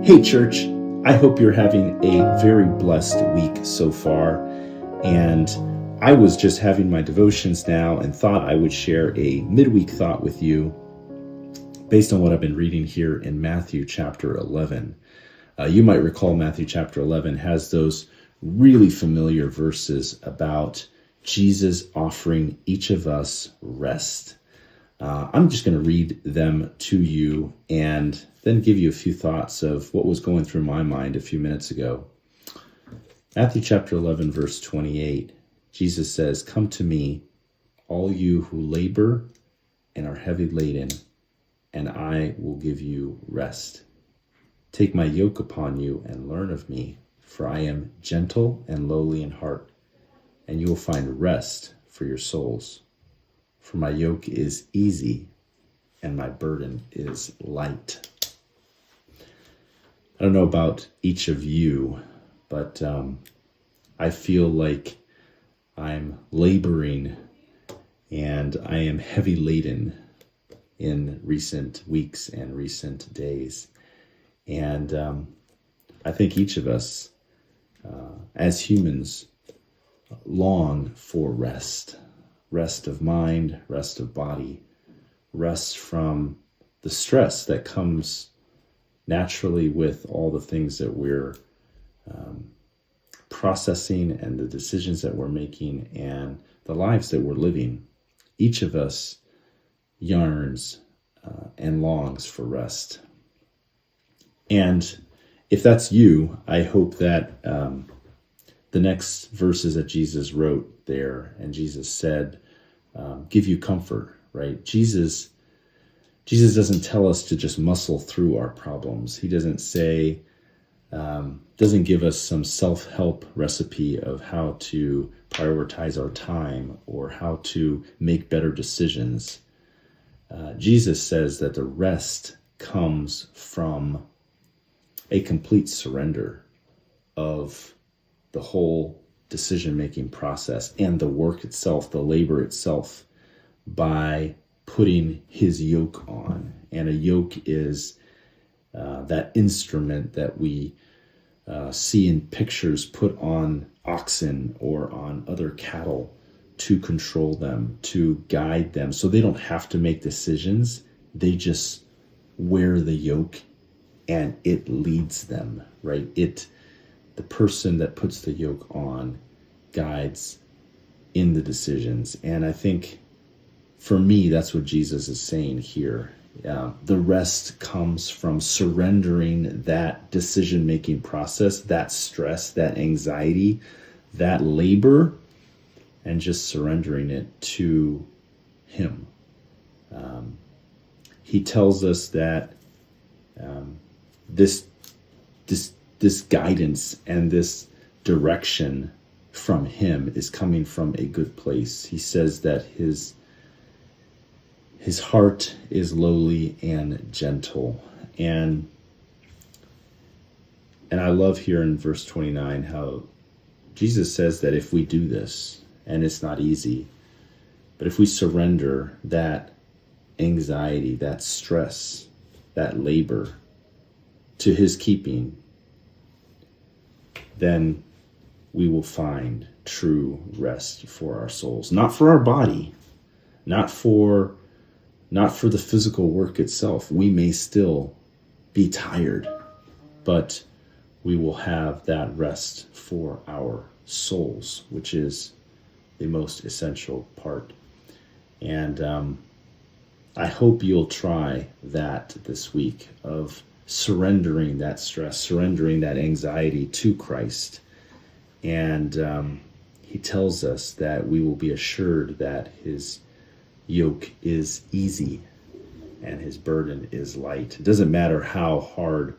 Hey, church, I hope you're having a very blessed week so far. And I was just having my devotions now and thought I would share a midweek thought with you based on what I've been reading here in Matthew chapter 11. You might recall Matthew chapter 11 has those really familiar verses about Jesus offering each of us rest. I'm just going to read them to you and then give you a few thoughts of what was going through my mind a few minutes ago. Matthew chapter 11, verse 28, Jesus says, "Come to me, all you who labor and are heavy laden, and I will give you rest. Take my yoke upon you and learn of me, for I am gentle and lowly in heart, and you will find rest for your souls. For my yoke is easy and my burden is light." I don't know about each of you, but I feel like I'm laboring and I am heavy laden in recent weeks and recent days. And I think each of us, as humans, long for rest. Rest of mind, rest of body, rest from the stress that comes naturally with all the things that we're processing and the decisions that we're making and the lives that we're living. Each of us yearns and longs for rest. And if that's you, I hope that the next verses that Jesus wrote there, and Jesus said, give you comfort, right? Jesus doesn't tell us to just muscle through our problems. He doesn't say, doesn't give us some self-help recipe of how to prioritize our time or how to make better decisions. Jesus says that the rest comes from a complete surrender of the whole decision-making process and the work itself, the labor itself, by putting his yoke on. And a yoke is that instrument that we see in pictures put on oxen or on other cattle to control them, to guide them, so they don't have to make decisions. They just wear the yoke and it leads them, right? The person that puts the yoke on guides in the decisions. And I think for me, that's what Jesus is saying here. The rest comes from surrendering that decision-making process, that stress, that anxiety, that labor, and just surrendering it to him. He tells us that this guidance and this direction from him is coming from a good place. He says that his heart is lowly and gentle. And I love here in verse 29 how Jesus says that if we do this, and it's not easy, but if we surrender that anxiety, that stress, that labor to his keeping, then we will find true rest for our souls. Not for our body, not for the physical work itself. We may still be tired, but we will have that rest for our souls, which is the most essential part. And I hope you'll try that this week of surrendering that stress, surrendering that anxiety to Christ. And he tells us that we will be assured that his yoke is easy and his burden is light. It doesn't matter how hard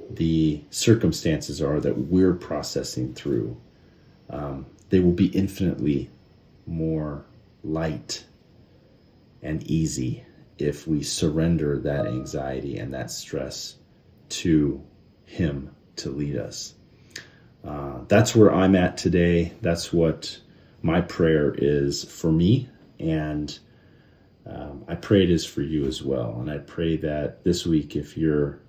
the circumstances are that we're processing through. They will be infinitely more light and easy if we surrender that anxiety and that stress to him to lead us. That's where I'm at today. That's what my prayer is for me. And I pray it is for you as well. And I pray that this week, if you're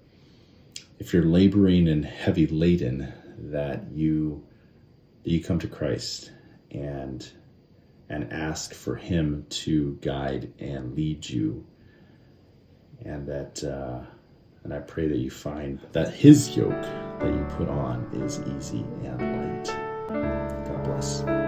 if you're laboring and heavy laden, that you come to Christ and ask for him to guide and lead you, and that and I pray that you find that his yoke that you put on is easy and light. God bless.